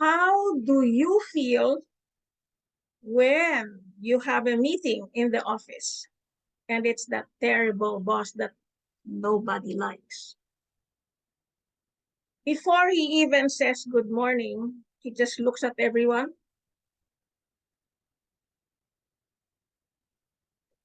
How do you feel when you have a meeting in the office and it's that terrible boss that nobody likes? Before he even says good morning, he just looks at everyone,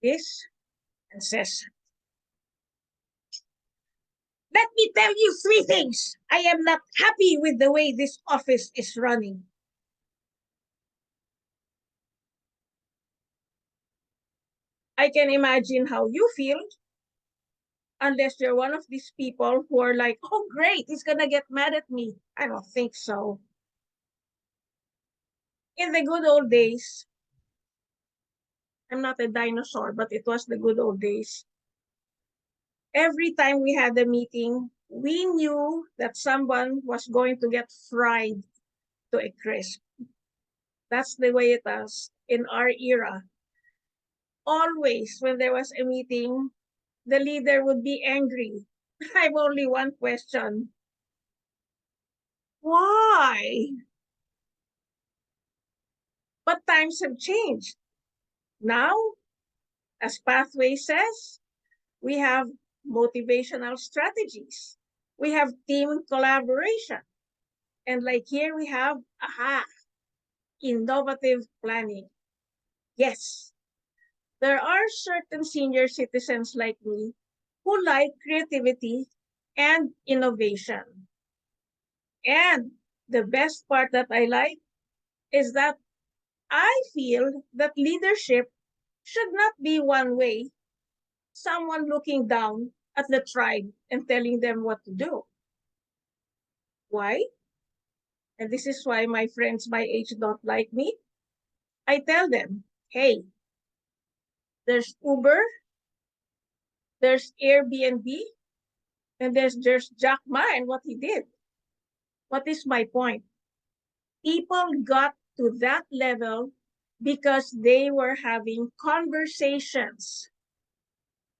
this, and says, "Let me tell you three things. I am not happy with the way this office is running." I can imagine how you feel, unless you're one of these people who are like, "Oh, great, he's going to get mad at me." I don't think so. In the good old days, I'm not a dinosaur, but it was the good old days. Every time we had a meeting, we knew that someone was going to get fried to a crisp. That's the way it was in our era. Always, when there was a meeting, the leader would be angry. I have only one question. Why? But times have changed. Now, as Pathway says, we have motivational strategies. We have team collaboration. And like here we have, innovative planning. Yes, there are certain senior citizens like me who like creativity and innovation. And the best part that I like is that I feel that leadership should not be one way, someone looking down at the tribe and telling them what to do. Why? And this is why my friends my age don't like me. I tell them, hey, there's Uber, there's Airbnb, and there's Jack Ma and what he did. What is my point? People got to that level because they were having conversations.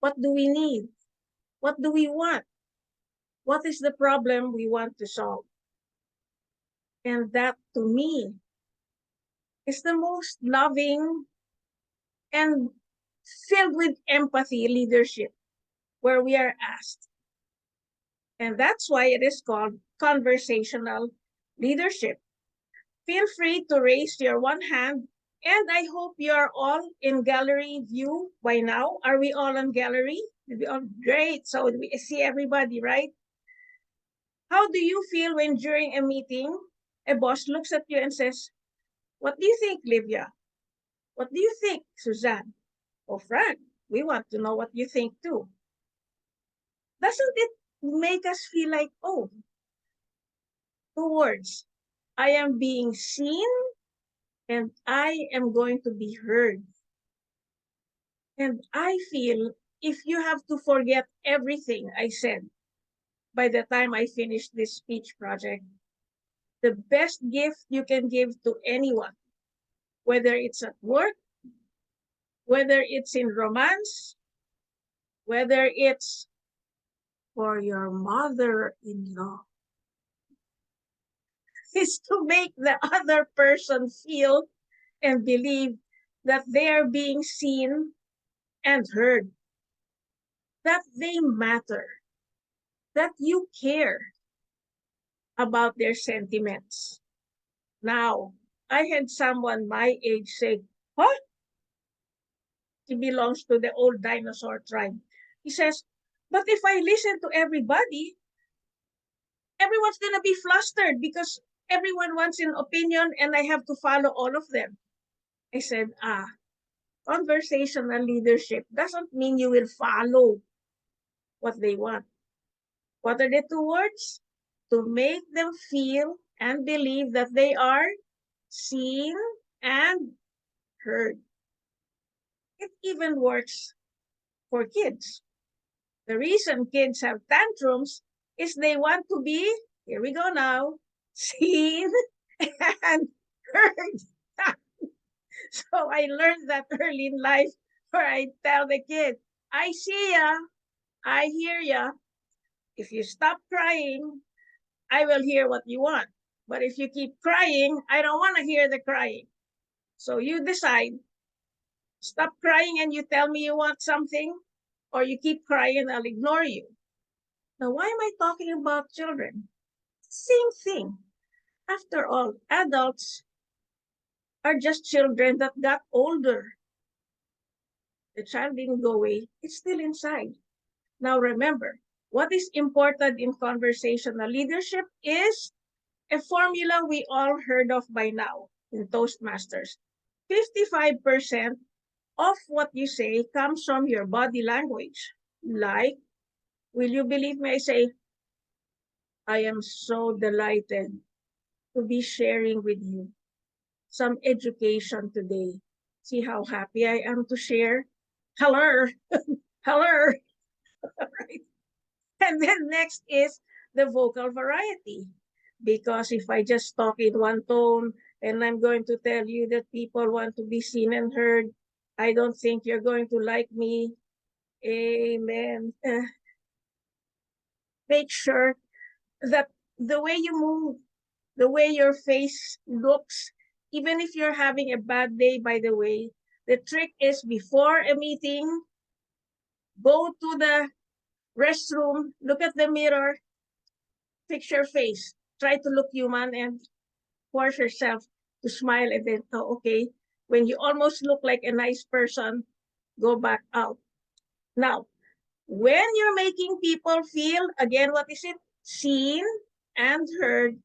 What do we need? What do we want? What is the problem we want to solve? And that to me is the most loving and filled with empathy leadership where we are asked. And that's why it is called conversational leadership. Feel free to raise your one hand. And I hope you're all in gallery view by now. Are we all on gallery? Oh, great. So we see everybody, right? How do you feel when during a meeting, a boss looks at you and says, "What do you think, Livia? What do you think, Suzanne? Oh, Frank, we want to know what you think too." Doesn't it make us feel like, oh, two words, I am being seen and I am going to be heard. And I feel if you have to forget everything I said by the time I finish this speech project, the best gift you can give to anyone, whether it's at work, whether it's in romance, whether it's for your mother-in-law, is to make the other person feel and believe that they are being seen and heard, that they matter, that you care about their sentiments. Now, I had someone my age say, "Huh? He belongs to the old dinosaur tribe." He says, "But if I listen to everybody, everyone's going to be flustered because everyone wants an opinion and I have to follow all of them." I said, conversational leadership doesn't mean you will follow what they want. What are the two words? To make them feel and believe that they are seen and heard. It even works for kids. The reason kids have tantrums is they want to be, here we go now, seen and heard. So I learned that early in life where I tell the kid, "I see ya, I hear ya. If you stop crying, I will hear what you want. But if you keep crying, I don't want to hear the crying. So you decide, stop crying and you tell me you want something, or you keep crying and I'll ignore you. Now, why am I talking about children? Same thing. After all, adults are just children that got older. The child didn't go away, it's still inside. Now, remember, what is important in conversational leadership is a formula we all heard of by now in Toastmasters. 55% of what you say comes from your body language. Like, will you believe me? I say, I am so delighted to be sharing with you some education today. See how happy I am to share? Hello, hello. Right? And then next is the vocal variety. Because if I just talk in one tone and I'm going to tell you that people want to be seen and heard, I don't think you're going to like me. Amen. Make sure that the way you move, the way your face looks, even if you're having a bad day, by the way, the trick is before a meeting, go to the restroom, look at the mirror, fix your face, try to look human and force yourself to smile and then, oh, okay, when you almost look like a nice person, go back out. Now, when you're making people feel, again, what is it? Seen and heard,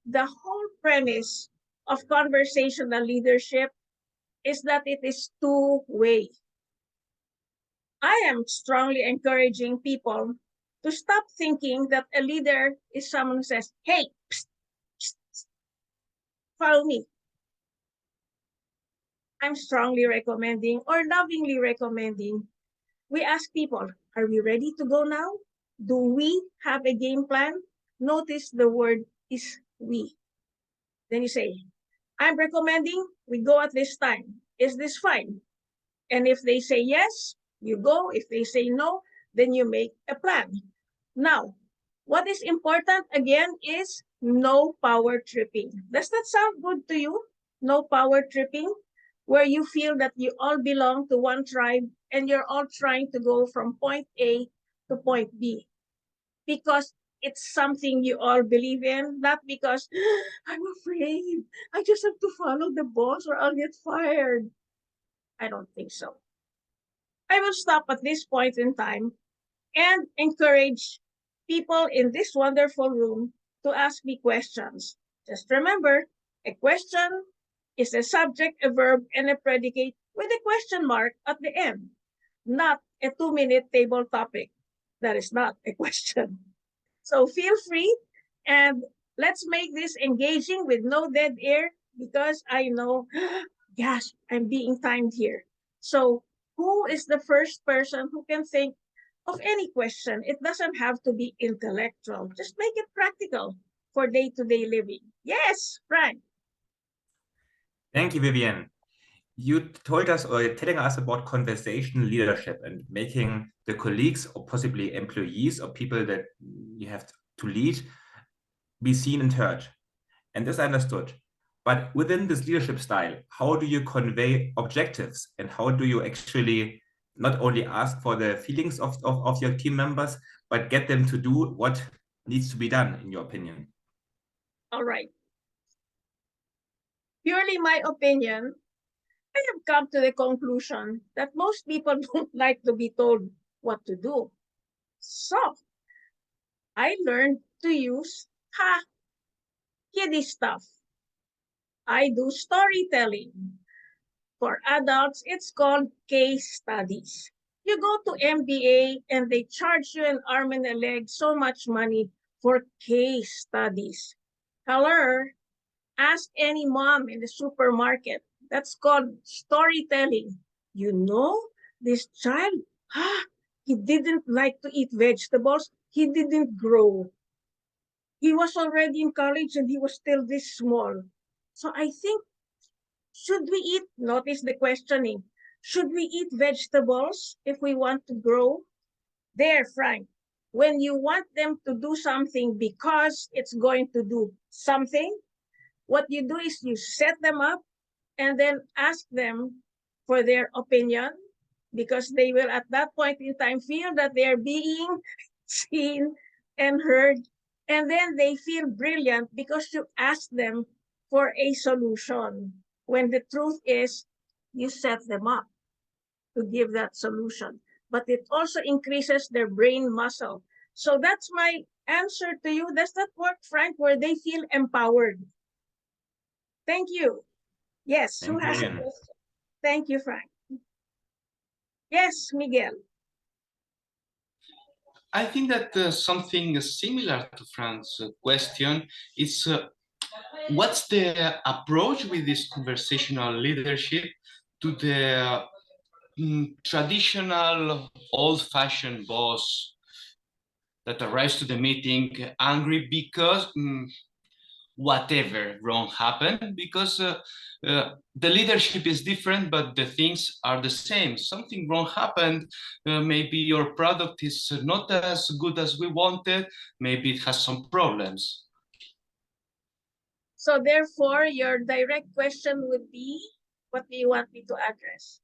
the whole premise of conversational leadership is that it is two-way. I am strongly encouraging people to stop thinking that a leader is someone who says, hey, psst, psst, psst, follow me. I'm strongly recommending or lovingly recommending we ask people, are we ready to go now? Do we have a game plan? Notice the word is we. Then you say, I'm recommending we go at this time. Is this fine? And if they say yes, you go. If they say no, then you make a plan. Now, what is important again is no power tripping. Does that sound good to you? No power tripping, where you feel that you all belong to one tribe and you're all trying to go from point A to point B because it's something you all believe in, not because I'm afraid. I just have to follow the boss or I'll get fired. I don't think so. I will stop at this point in time and encourage people in this wonderful room to ask me questions. Just remember, a question is a subject, a verb, and a predicate with a question mark at the end, not a 2-minute table topic. That is not a question. So feel free and let's make this engaging with no dead air because I know, gosh, I'm being timed here. So who is the first person who can think of any question? It doesn't have to be intellectual. Just make it practical for day-to-day living. Yes, Frank. Thank you, Vivien. You told us or telling us about conversational leadership and making the colleagues or possibly employees or people that you have to lead be seen and heard. And this I understood. But within this leadership style, how do you convey objectives and how do you actually not only ask for the feelings of your team members, but get them to do what needs to be done, in your opinion? All right. Purely my opinion, I have come to the conclusion that most people don't like to be told what to do. So I learned to use kiddie stuff. I do storytelling. For adults, it's called case studies. You go to MBA and they charge you an arm and a leg so much money for case studies. Hello, ask any mom in the supermarket. That's called storytelling. You know, this child, he didn't like to eat vegetables. He didn't grow. He was already in college and he was still this small. So I think, should we eat, notice the questioning, should we eat vegetables if we want to grow? There, Frank. when you want them to do something because it's going to do something, what you do is you set them up and then ask them for their opinion, because they will at that point in time feel that they're being seen and heard. And then they feel brilliant because you ask them for a solution. When the truth is, you set them up to give that solution. But it also increases their brain muscle. So that's my answer to you. Does that work, Frank, where they feel empowered? Thank you. Yes, who Thank you, has a Vivien. question? Thank you, Frank. Yes, Miguel. I think that something similar to Frank's question is what's the approach with this conversational leadership to the traditional old-fashioned boss that arrives to the meeting angry because whatever wrong happened, because the leadership is different, but the things are the same. Something wrong happened. Maybe your product is not as good as we wanted. Maybe it has some problems. So therefore, your direct question would be, what do you want me to address?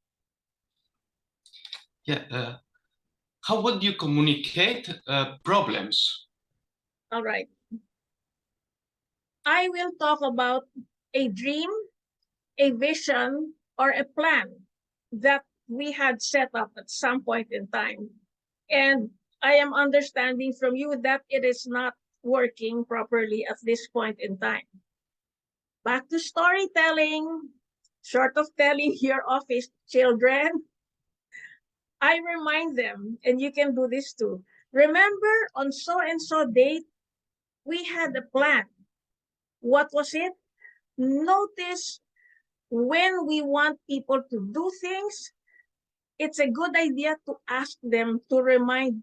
Yeah. How would you communicate problems? All right. I will talk about a dream, a vision, or a plan that we had set up at some point in time. And I am understanding from you that it is not working properly at this point in time. Back to storytelling. Short of telling your office children, I remind them, and you can do this too. Remember, on so and so date, we had a plan. What was it? Notice, when we want people to do things, it's a good idea to ask them to remind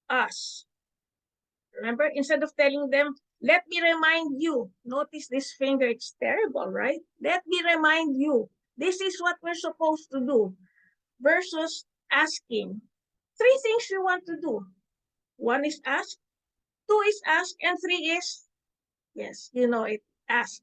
us. Remember, instead of telling them, let me remind you. Notice this finger, it's terrible, right? Let me remind you. This is what we're supposed to do. Versus asking. Three things you want to do. One is ask, two is ask, and three is, yes, you know it, ask.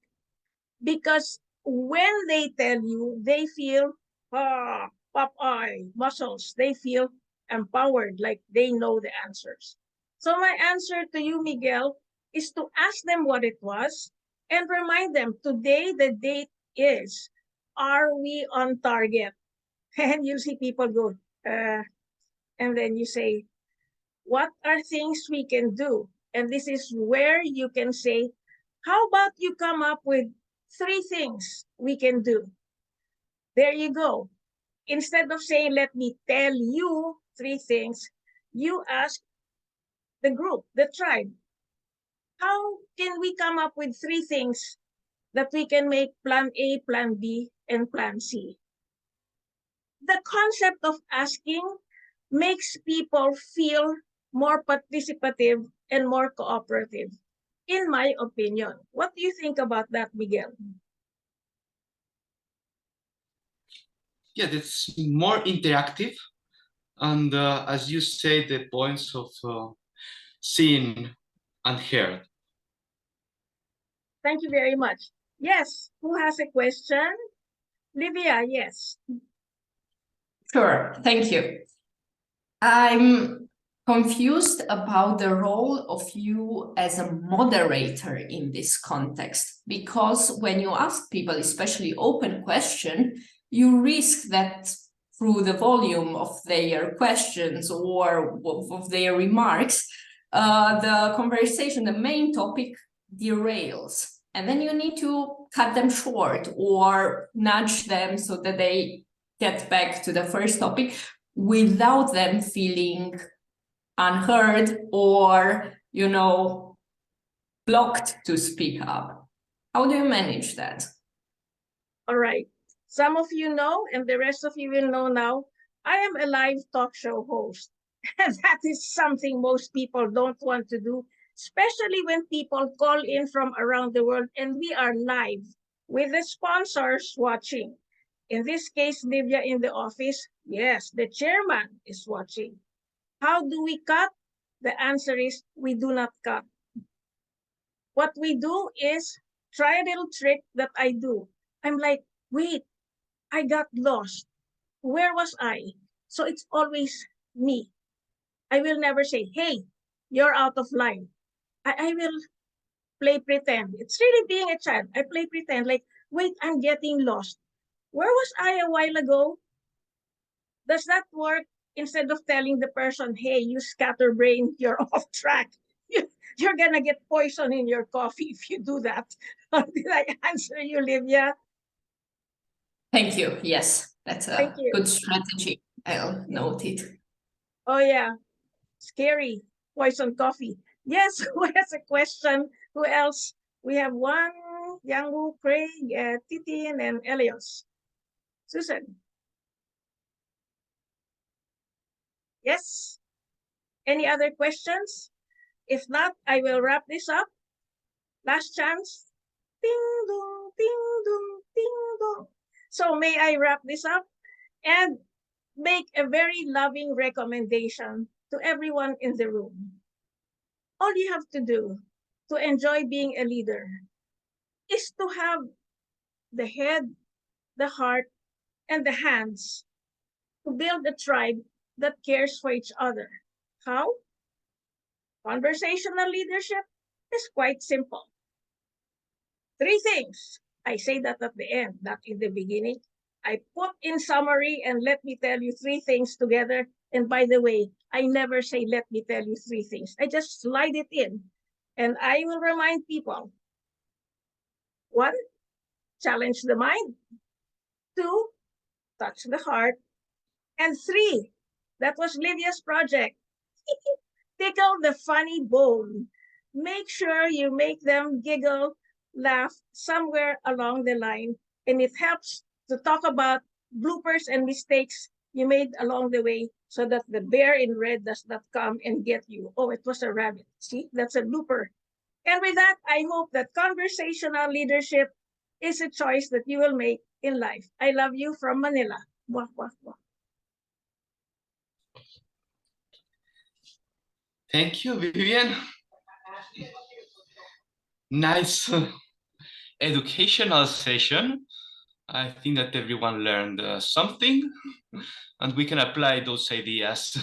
Because when they tell you, they feel, Popeye, muscles. They feel empowered, like they know the answers. So my answer to you, Miguel, is to ask them what it was and remind them, today the date is, are we on target? And you see people go, and then you say, what are things we can do? And this is where you can say, how about you come up with three things we can do? There you go. Instead of saying, let me tell you three things, you ask the group, the tribe, how can we come up with three things that we can make plan A, plan B, and plan C? The concept of asking makes people feel more participative and more cooperative, in my opinion. What do you think about that, Miguel? Yeah, it's more interactive. And as you say, the points of seen and heard. Thank you very much. Yes, who has a question? Livia, yes. Sure, thank you. I'm confused about the role of you as a moderator in this context, because when you ask people, especially open question, you risk that through the volume of their questions or of their remarks, the conversation, the main topic derails. And then you need to cut them short or nudge them so that they get back to the first topic without them feeling unheard or, you know, blocked to speak up. How do you manage that? All right. Some of you know, and the rest of you will know now, I am a live talk show host. And that is something most people don't want to do, especially when people call in from around the world and we are live with the sponsors watching. In this case, Livia in the office, yes, the chairman is watching. How do we cut? The answer is we do not cut. What we do is try a little trick that I do. I'm like, wait, I got lost. Where was I? So it's always me. I will never say, hey, you're out of line. I will play pretend. It's really being a child. I play pretend like, wait, I'm getting lost. Where was I a while ago? Does that work? Instead of telling the person, hey, you scatterbrain, you're off track. You're going to get poison in your coffee if you do that. Did I answer you, Livia? Thank you. Yes, that's Thank a you. good strategy. I'll note it. Oh, yeah. Scary. Poison coffee. Yes, who has a question? Who else? We have one, Yang Craig, Titin, and Elios. Susan. Yes? Any other questions? If not, I will wrap this up. Last chance. Ding dong, ding dong, ding dong. So may I wrap this up and make a very loving recommendation to everyone in the room. All you have to do to enjoy being a leader is to have the head, the heart, and the hands to build a tribe that cares for each other. How? Conversational leadership is quite simple. 3 things. I say that at the end, not in the beginning. I put in summary and let me tell you 3 things together. And by the way, I never say, let me tell you 3 things. I just slide it in. And I will remind people. 1, challenge the mind. 2, touch the heart. And 3, that was Livia's project. Tickle the funny bone. Make sure you make them giggle, laugh somewhere along the line. And it helps to talk about bloopers and mistakes you made along the way so that the bear in red does not come and get you. Oh, it was a rabbit. See, that's a blooper. And with that, I hope that conversational leadership is a choice that you will make in life. I love you from Manila. Wah, wah, wah. Thank you, Vivien. Nice educational session. I think that everyone learned something, and we can apply those ideas